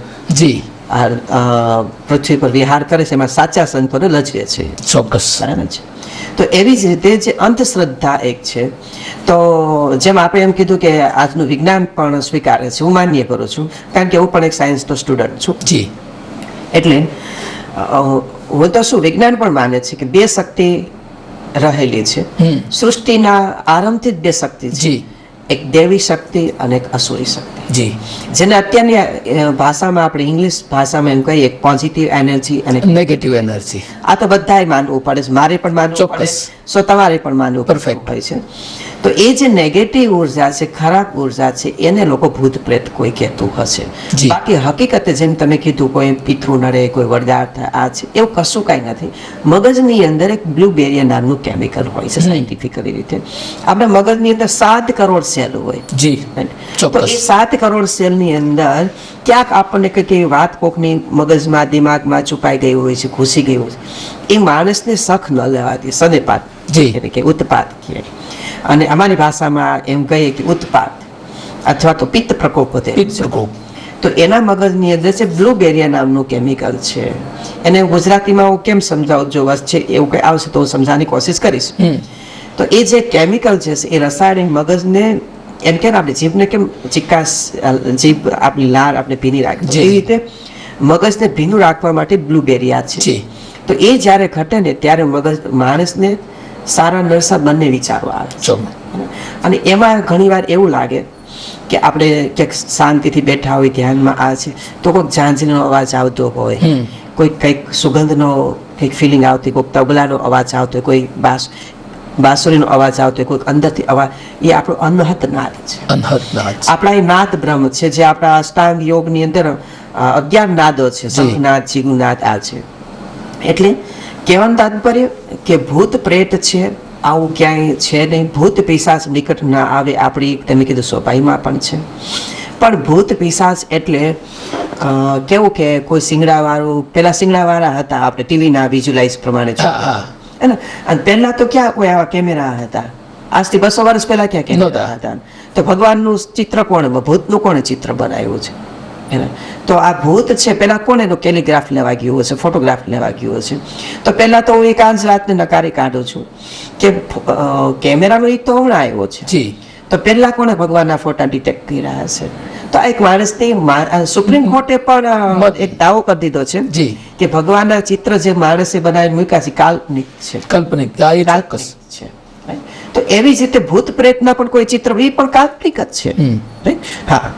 પૃથ્વી પર વિહાર કરે છે. એમાં સાચા સંતોને લજવે છે. ચોક્કસ. બરાબર છે. તો એવી જ રીતે જે અંધશ્રદ્ધા એક છે, તો જેમ આપણે એમ કીધું કે આજનું વિજ્ઞાન પણ સ્વીકારે છે, હું માન્ય કરું છું, કારણ કે હું પણ એક સાયન્સનો સ્ટુડન્ટ છું. એટલે હું તો શું, વિજ્ઞાન પણ માને છે કે 2 શક્તિ રહેલી છે સૃષ્ટિના આરંભથી જ. 2 શક્તિ છે, એક દેવી શક્તિ અને એક અસુરી શક્તિ, જેને અત્યારની ભાષામાં આપણે ઇંગ્લિશ ભાષામાં એમ કહીએ પોઝિટિવ એનર્જી અને નેગેટિવ એનર્જી. આ તો બધાય માનવું પડે છે, મારે પણ માનવું પડે, તમારે પણ માનવું પરફેક્ટ હોય છે. તો એ જે નેગેટિવ ઉર્જા છે, ખરાબ ઉર્જા છે, એને લોકો ભૂત પ્રેત કોઈ કહેતું હશે. બાકી હકીકતે જેમ તમે કીધું, કોઈ પિતૃ નડે, કોઈ વરદાર થાય, આ છે, એવું કશું કાંઈ નથી. મગજની અંદર એક બ્લુબેરિયા નામનું કેમિકલ હોય છે. સાયન્ટિફિકલી રીતે આપણા મગજની અંદર 7 કરોડ સેલ હોય. તો એ 7 કરોડ સેલની અંદર ક્યાંક આપણને કંઈક વાત કોકની મગજમાં, દિમાગમાં છુપાઈ ગઈ હોય છે, ઘૂસી ગઈ હોય છે, એ માણસને શખ ન લેવાથી સનેપાત કે ઉત્પાત કહે. અને અમારી ભાષામાં એમ કહીએ કે ઉત્પાત અથવા તો પિત્ત પ્રકોપ. તો એના મગજની અંદર છે બ્લુબેરિયા નામનું કેમિકલ છે. એને ગુજરાતીમાં હું કેમ સમજાવું, જો છે એવું કંઈ આવશે તો હું સમજાવવાની કોશિશ કરીશ. તો એ જે કેમિકલ છે એ રસાયણિક મગજને એમ કે આપણે જીભને કેમ ચિકાસ, જીભ આપણી લાર આપણે ભીની રાખે, એવી રીતે મગજને ભીનું રાખવા માટે બ્લુબેરિયા છે. તો એ જ્યારે ઘટે ને ત્યારે મગજ માણસને સારા નરસા બંને વિચારો આવે. અને એમાં ઘણીવાર એવું લાગે કે આપણે ક્યાંક શાંતિથી બેઠા હોય, ધ્યાનમાં આ છે, તો કોઈક ઝાંઝરીનો અવાજ આવતો હોય, કોઈ કંઈક સુગંધનો કંઈક ફિલિંગ આવતી, કોઈક તબલાનો અવાજ આવતો હોય, કોઈ બાંસુરીનો અવાજ આવતો હોય, કોઈક અંદરથી અવાજ, એ આપણો અનહત નાદ છે. આપણા એ નાદ બ્રહ્મ છે, જે આપણા અષ્ટાંગ યોગની અંદર 11 નાદો છે, શંખનાદ, જીગુનાદ આ છે. એટલે કહેવાનું તાત્પર્ય કે ભૂત પ્રેત છે આવું ક્યાંય છે નહીં. ભૂત પિશાચ નિકટ ના આવે, આપણી તમે કીધું સ્વભાવમાં પણ છે. પણ ભૂત પિશાચ એટલે કેવું કે કોઈ શિંગડાવાળું, પેલા શિંગડાવાળા હતા આપણે ટીવીના વિઝ્યુલાઇઝ પ્રમાણે છે, અને પહેલા તો ક્યાં કોઈ આવા કેમેરા હતા? આજથી 200 વર્ષ પહેલા ક્યાં કેમેરા હતા? તો ભગવાનનું ચિત્ર કોણ, ભૂતનું કોણે ચિત્ર બનાવ્યું છે? તો આ ભૂત છે પેલા કોણ એનો કેલિગ્રાફ લેવા ગયું હશે, ફોટોગ્રાફ લેવા ગયું હશે. તો પેલા તો હું એક આજ રાતને નકારી કાઢું છું કે કેમેરાનો એક તો હમણાં આવ્યો છે, જી તો પેલા કોને ભગવાનના ફોટા ડિટેક્ટ કર્યા હશે. તો એક માણસની સુપ્રીમ કોર્ટે પણ એક દાવો કરી દીધો છે જી કે ભગવાનના ચિત્ર જે માણસે બનાવી મૂક્યા છે કાલ્પનિક છે, કાલ્પનિક આ એ કાલ્પનિક ચોક્કસ. છે. તો એવી જ રીતે ભૂત પ્રેતના પણ કોઈ ચિત્ર એ પણ કાલ્પનિક જ છે. Right? હા,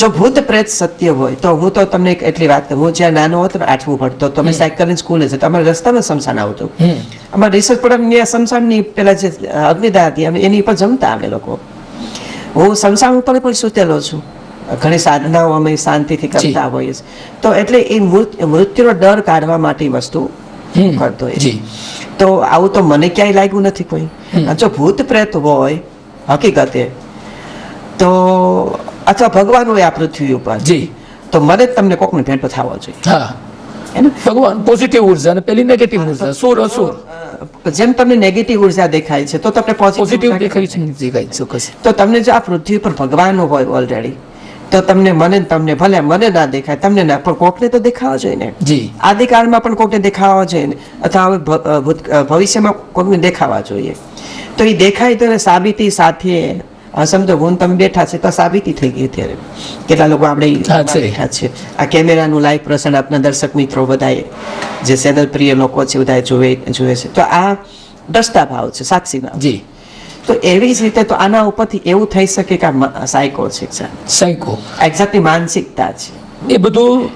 જો ભૂત પ્રેત સત્ય હોય તો હું તો તમને એટલી વાત કરું, હું જ્યાં નાનો હતો ને 8મું ભણતો તો અમે સાયકલ ની સ્કૂલે જતા, અમારા રસ્તામાં સ્મશાન આવતું, અમારા રિસર્ચ પ્રોગ્રામ સ્મશાનની પેલા જે અગ્નિદાહ હતી એની પર જમતા અમે લોકો. હું સ્મશાન ઉપર પણ સૂતેલો છું, ઘણી સાધનાઓ અમે શાંતિથી કરતા હોઈએ છીએ. તો એટલે એ મૃત્યુનો ડર કાઢવા માટે વસ્તુ કરતો હોય. જી તો આવું તો મને ક્યાંય લાગ્યું નથી કોઈ. જો ભૂત પ્રેત હોય હકીકતે તો અથવા ભગવાન હોય આ પૃથ્વી ઉપર, જી તો મને તમને કોકને ભેટો થવો જોઈએ. હા, ભગવાન પોઝિટિવ ઉર્જા અને પેલી નેગેટિવ ઉર્જા, સુર અસુર. જેમ તમને નેગેટિવ ઉર્જા દેખાય છે તો તમને પોઝિટિવ દેખાય છે, દેખાય છે ચોક્કસ. તો તમને જો આ પૃથ્વી પર ભગવાન હોય ઓલરેડી, તો તમને તમને ભલે મને ના દેખાય, તમને ના, પણ કોકને તો દેખાવા જોઈએ ને. જી આદિકાળમાં પણ કોકને દેખાવા જોઈએ ને, અથવા હવે ભવિષ્યમાં કોકને દેખાવા જોઈએ. તો એ દેખાય તો સાબિતી સાથે સમજો હું તમે બેઠા છે તો સાબિતી થઈ ગઈ. અત્યારે કેટલા લોકો આપણે બેઠા છે, આ કેમેરાનું લાઈવ પ્રસારણ આપના દર્શક મિત્રો બધાએ જે ચેનલ પ્રિય લોકો છે બધાએ જોવે છે. તો આ દ્રષ્ટા ભાવ છે, સાક્ષી ભાવ. જી તો એવી જ રીતે તો આના ઉપરથી એવું થઈ શકે કે આ સાયકો છે, સાયકો એક્ઝેક્ટલી માનસિકતા છે. એ બધું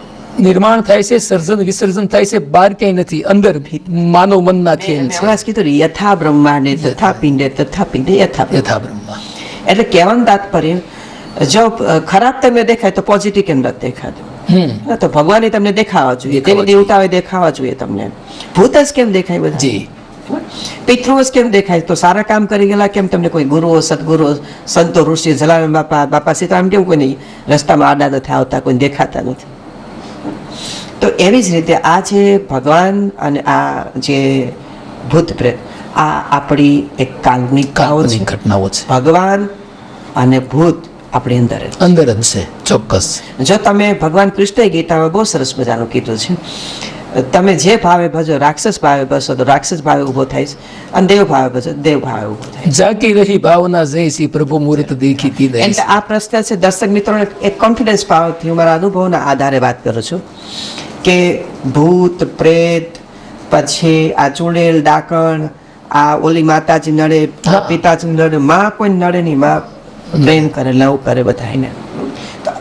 નિર્માણ થાય છે, સર્જન વિસર્જન થાય છે, બહાર ક્યાંય નથી, અંદર માનવ મનના ખેલ છે. કીધું યથા બ્રહ્માંડે તથા પિંડે યથા બ્રહ્મા. એટલે કહેવાનું તાત્પર્ય, જો ખરાબ તમને દેખાય તો પોઝિટિવ કેમ નથી દેખાતું? તો ભગવાને તમને દેખાવા જોઈએ, તેની દેવતાઓએ દેખાવા જોઈએ તમને. ભૂત જ કેમ દેખાય બધા? જી પિતૃઓ જ કેમ દેખાય? તો સારા કામ કરી ગયેલા કેમ તમને કોઈ ગુરુઓ, સદગુરુઓ, સંતો, ઋષિ, જલારામ બાપા સીતારામ કેમ કોઈ નહીં રસ્તામાં આડા નથી આવતા, કોઈ દેખાતા નથી? તો એવી જ રીતે આ જે ભગવાન અને આ જે ભૂત પ્રેત આ આપણી એક કાલ્પનિક ઘટનાઓ છે. ભગવાન અને ભૂત આપણી અંદર જ છે ચોક્કસ. જો તમે ભગવાન કૃષ્ણએ ગીતામાં બહુ સરસ મજાનું કીધું છે, તમે જે ભાવે ભજો, રાક્ષસ ભાવે ભજો તો રાક્ષસ ભાવે ઉભો થાય છે, અને દેવ ભાવે ભજો દેવ ભાવે ઉભો થાય. જાકી રહી ભાવના જયસી પ્રભુ મૂર્ત દેખી તી. એટલે આ પ્રશ્ન છે દર્શક મિત્રોને એક કોન્ફિડન્સ પાવરથી હું મારા અનુભવના આધારે વાત કરું છું કે ભૂત પ્રેત પછી આ ચૂડેલ ડાકણ, આ ઓલી માતાજી નડે, પિતાજી નડે, માં કોઈ નડે નહીં, માં પ્રેમ કરે, લવ કરે બધાને.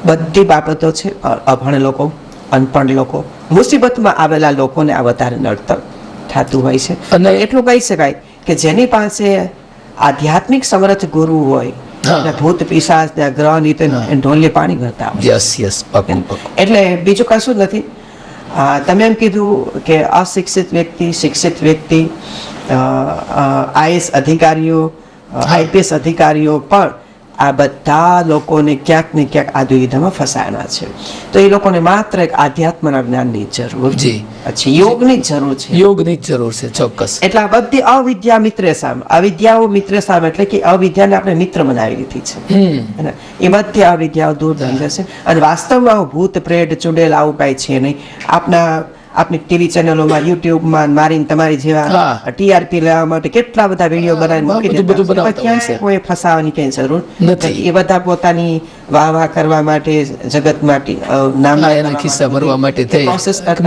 બધી બાબતો છે અભણ લોકો, અનપણ લોકો, મુસીબતમાં આવેલા લોકોને આ વધારે નડતર થતું હોય છે. અને એટલું કહી શકાય કે જેની પાસે આધ્યાત્મિક સમર્થ ગુરુ હોય, ભૂત પિશાચ ગ્રહ નીતિ ઢોલે પાણી ભરતા હોય. એટલે બીજું કશું જ નથી. તમે એમ કીધું કે અશિક્ષિત વ્યક્તિ, શિક્ષિત વ્યક્તિ, આઈએસ અધિકારીઓ, આઈપીએસ અધિકારીઓ પણ આ બધા લોકોને ક્યાંક ને ક્યાંક આ દુવિધામાં ફસાયેલા છે. તો એ લોકોને માત્ર એક આધ્યાત્મના જ્ઞાનની જરૂર છે, પછી યોગની જરૂર છે. યોગની જરૂર છે ચોક્કસ. એટલે આ બધી અવિદ્યા મિત્ર સામે, અવિદ્યાઓ મિત્ર સામે, એટલે કે અવિદ્યાને આપણે મિત્ર બનાવી લીધી છે. એ બધી અવિદ્યાઓ દૂર થઈ જશે. અને વાસ્તવમાં ભૂત પ્રેત ચુડેલ આવું કાંઈ છે નહીં. આપની ટીવી ચેનલોમાં, યુટ્યુબમાં મારીને તમારી જેવા ટીઆરપી લેવા માટે કેટલા બધા વિડીયો બનાવીને કોઈ ફસાવાની કઈ જરૂર નથી. એ બધા પોતાની વાહ કરવા માટે, જગત માટે, ખિસ્સા ભરવા માટે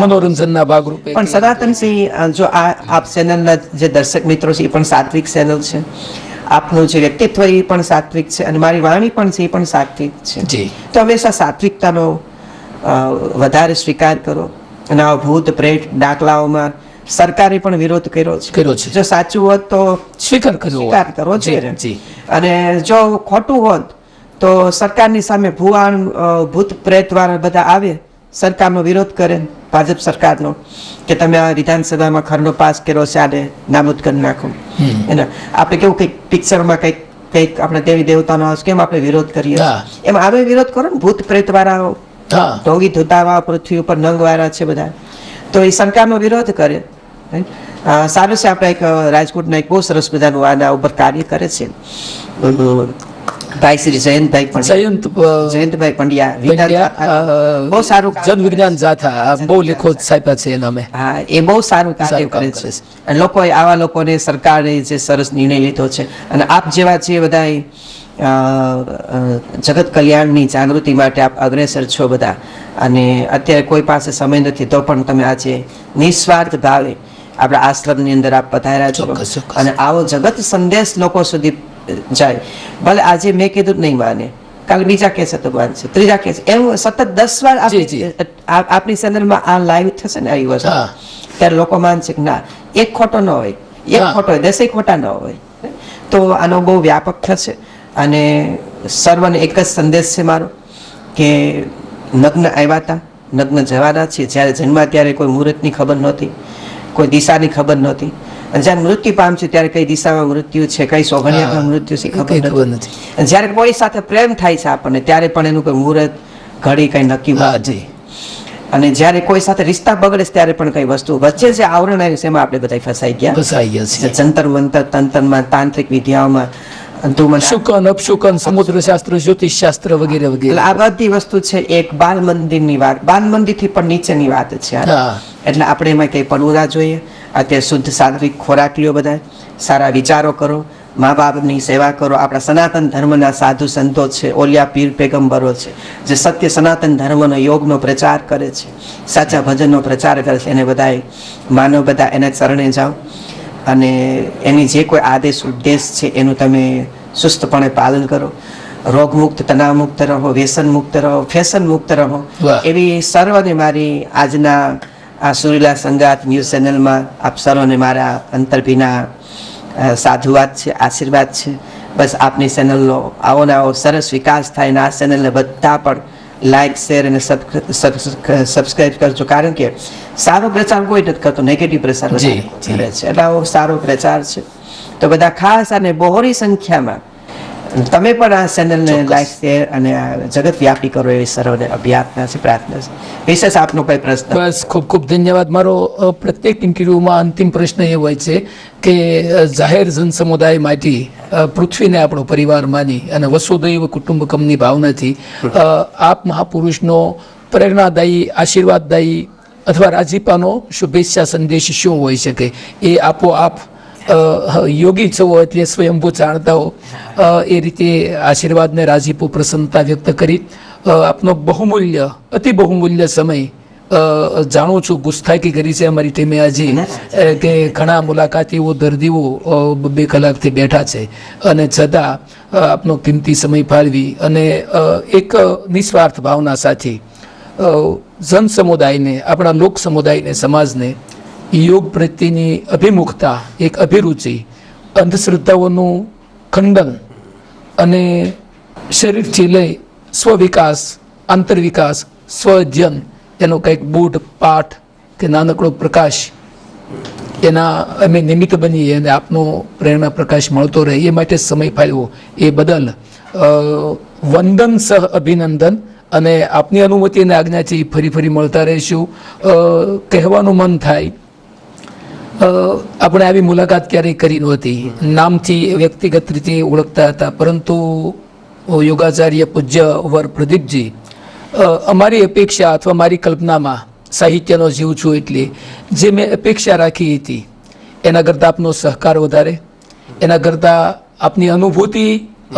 મનોરંજનના ભાગરૂપે. પણ સનાતનસિંહ, જો આપ ચેનલના જે દર્શક મિત્રો છે એ પણ સાત્વિક ચેનલ છે, આપનું જે વ્યક્તિત્વ એ પણ સાત્વિક છે, અને મારી વાણી પણ છે એ પણ સાત્વિક છે. તો હંમેશા સાત્વિકતાનો વધારે સ્વીકાર કરો. અને આ ભૂત પ્રેત દાખલાઓમાં સરકારે પણ વિરોધ કર્યો છે. જો સાચું હોત તો સ્વીકાર કરવો જોઈએ, અને જો ખોટું હોત તો સરકારની સામે ભુવાન ભૂત પ્રેત વાળા બધા આવે, સરકારનો વિરોધ કરે, ભાજપ સરકારનો, કે તમે આ વિધાનસભામાં ખરડો પાસ કર્યો છે, આને નાબૂદ કરી નાખો. એને આપણે કેવું કંઈક પિક્ચરમાં કંઈક આપણે દેવી દેવતાનો કેમ આપણે વિરોધ કરીએ, એમ આવે વિરોધ કરો ને. ભૂત પ્રેત વાળા, ઢોંગી ધોતાવા, પૃથ્વી ઉપર નંગ વાળા છે બધા, તો એ સરકારનો વિરોધ કરે. સારું છે, આપણે એક રાજકોટના એક બહુ સરસ મજાનું આના ઉપર કાર્ય કરે છે, ભાઈ શ્રી જયંતભાઈ પંડ્યા, જયંતભાઈ પંડ્યા પંડ્યા, બહુ સારું જન વિજ્ઞાન જાથા બહુ લેખો છાપ્યા છે એના અમે. હા, એ બહુ સારું કાર્ય સારું કામ કરે કરે છે. અને લોકોએ આવા લોકોને સરકારે જે સરસ નિર્ણય લીધો છે અને આપ જેવા જે બધા જગત કલ્યાણની જાગૃતિ માટે આપ અગ્રેસર છો બધા, અને અત્યારે કોઈ પાસે સમય નથી તો પણ તમે આજે નિસ્વાર્થ ભાવે આપણા આશ્રમની અંદર આપ પધાર્યા છો. ચોક્કસ, ચોક્કસ. અને આવો જગત સંદેશ લોકો સુધી જાય. ભલે આજે મેં કીધું જ નહીં માને, કાલે બીજા કેસે તો માનશે, ત્રીજા કેસે, એમ સતત 10 વાર આપણી ચેનલમાં આ લાઈવ થશે ને, આવી વસ્તુ હા. ત્યારે લોકો માનશે કે ના, એક ખોટો ન હોય, એક હા. ખોટો હોય, 10 ખોટા ન હોય. તો આનો બહુ વ્યાપક થશે. અને સર્વને એક જ સંદેશ છે મારો કે નગ્ન આવ્યા હતા, નગ્ન જવાના છે. જ્યારે જન્મા ત્યારે કોઈ મુહૂર્તની ખબર નહોતી, કોઈ દિશાની ખબર નહોતી, અને જ્યારે મૃત્યુ પામશે ત્યારે કઈ દિશામાં મૃત્યુ છે, કઈ સોગંડિયામાં મૃત્યુ છે ખબર નથી. અને જ્યારે કોઈ સાથે પ્રેમ થાય છે આપણને ત્યારે પણ એનું કોઈ મુહૂર્ત ઘડી કઈ નક્કી હાજી. અને જ્યારે કોઈ સાથે રિશ્તા બગડે છે ત્યારે પણ કઈ વસ્તુ વચ્ચે જે આવરણ આવ્યું છે એમાં આપણે બધા ફસાઈ ગયા છે. જંતર મંતર, તંત્રમાં, તાંત્રિક વિદ્યાઓમાં, શુકન અપશુકન, સમુદ્ર શાસ્ત્ર, જ્યોતિષ શાસ્ત્ર વગેરે વગેરે. આ બધી વસ્તુ છે એક બાલ મંદિરની વાત, બાલ મંદિર થી પણ નીચેની વાત છે. એટલે આપણે એમાં કઈ પડવું ના જોઈએ. અત્યારે શુદ્ધ સાત્વિક ખોરાક લ્યો, બધા સારા વિચારો કરો, મા બાપની સેવા કરો. આપણા સનાતન ધર્મના સાધુ સંતો છે, ઓલિયા પીર પેગમ્બરો છે, જે સત્ય સનાતન ધર્મનો યોગનો પ્રચાર કરે છે, સાચા ભજનનો પ્રચાર કરે છે, એને બધાએ માનવ બધા એના ચરણે જાઓ અને એની જે કોઈ આદેશ ઉપદેશ છે એનું તમે સુસ્તપણે પાલન કરો. રોગમુક્ત, તણાવમુક્ત રહો, વ્યસન મુક્ત રહો, ફેશન મુક્ત રહો. એવી સર્વને મારી આજના આ સુરીલા સંગાત ન્યૂઝ ચેનલમાં આપ સર્વને મારા અંતરભીના સાધુવાદ છે, આશીર્વાદ છે. બસ આપની ચેનલનો આવો ને આવો સરસ વિકાસ થાય અને આ ચેનલને બધા પણ લાઈક, શેર અને સબસ્ક્રાઇબ કરજો. કારણ કે સારો પ્રચાર કોઈ નથી કરતો, નેગેટિવ પ્રચાર કરે છે. એટલે આવો સારો પ્રચાર છે. તો બધા ખાસ અને બહોળી સંખ્યામાં તમે પણ આ ચેનલને લાઈક, શેર અને જગત વ્યાપી કરો એવી સર્વને અભ્યર્થના છે, પ્રાર્થના છે. વિશેષ આપનો કોઈ પ્રશ્ન? બસ ખૂબ ખૂબ ધન્યવાદ. મારો પ્રત્યેક ઇન્ટરવ્યુમાં અંતિમ પ્રશ્ન એ હોય છે કે જાહેર જન સમુદાય માટે પૃથ્વીને આપણો પરિવાર માની અને વસુદૈવ કુટુંબકમની ભાવનાથી આપ મહાપુરુષનો પ્રેરણાદાયી, આશીર્વાદદાયી અથવા રાજીપાનો શુભેચ્છા સંદેશ શું હોઈ શકે? એ આપોઆપ યોગી છો એટલે સ્વયંભૂ જાણતા હો એ રીતે આશીર્વાદ ને રાજીપો, પ્રસન્નતા વ્યક્ત કરી આપનો બહુમૂલ્ય, અતિ બહુમૂલ્ય સમય જાણું છું ગુસ્તાખી કરી છે અમારી ટીમે આજે કે ઘણા મુલાકાતીઓ, દર્દીઓ 2 કલાકથી બેઠા છે અને છતાં આપનો કિંમતી સમય ફાળવી અને એક નિસ્વાર્થ ભાવના સાથે જન સમુદાયને, આપણા લોક સમુદાયને, સમાજને યોગ પ્રત્યેની અભિમુખતા, એક અભિરુચિ, અંધશ્રદ્ધાઓનું ખંડન અને શરીરથી લઈ સ્વવિકાસ, આંતરવિકાસ, સ્વઅધ્યયન એનો કંઈક બૂઢ પાઠ કે નાનકડો પ્રકાશ એના અમે નિમિત્ત બનીએ અને આપનો પ્રેરણા પ્રકાશ મળતો રહે એ માટે સમય ફાળવ્યો એ બદલ વંદન સહ અભિનંદન. અને આપની અનુમતિ અને આજ્ઞાથી ફરી ફરી મળતા રહીશું. કહેવાનું મન થાય, આપણે આવી મુલાકાત ક્યારેય કરી નહોતી, નામથી વ્યક્તિગત રીતે ઓળખતા હતા, પરંતુ યોગાચાર્ય પૂજ્ય વર પ્રદીપજી અમારી અપેક્ષા અથવા મારી કલ્પનામાં સાહિત્યનો જીવ છું એટલે જે મેં અપેક્ષા રાખી હતી એના કરતાં આપનો સહકાર વધારે, એના કરતાં આપની અનુભૂતિ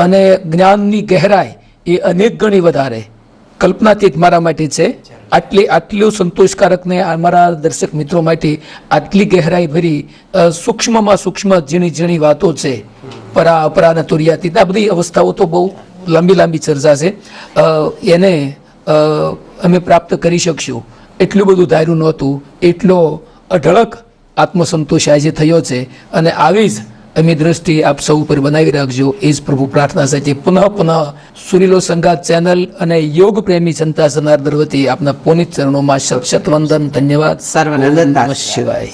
અને જ્ઞાનની ગહેરાઈ એ અનેક ગણી વધારે કલ્પનાતીત મારા માટે છે. આટલું સંતોષકારક ને અમારા દર્શક મિત્રો માટે આટલી ગહેરાઈ ભરી સૂક્ષ્મમાં સૂક્ષ્મ ઝીણી ઝીણી વાતો છે, પરા અપરા અને તુર્યાતીત, આ બધી અવસ્થાઓ તો બહુ લાંબી ચર્ચા છે. એને અમે પ્રાપ્ત કરી શકશું એટલું બધું ધાર્યું નહોતું. એટલો અઢળક આત્મસંતોષ આજે થયો છે અને આવી જ અમે દ્રષ્ટિ આપ સૌ ઉપર બનાવી રાખજો એ જ પ્રભુ પ્રાર્થના સાથે પુનઃ સુરીલો સંગાત ચેનલ અને યોગ પ્રેમી જનતા જનાર્દન વતી આપના પુનિત ચરણોમાં શત વંદન, ધન્યવાદ. સર્વનંદન શિવાય.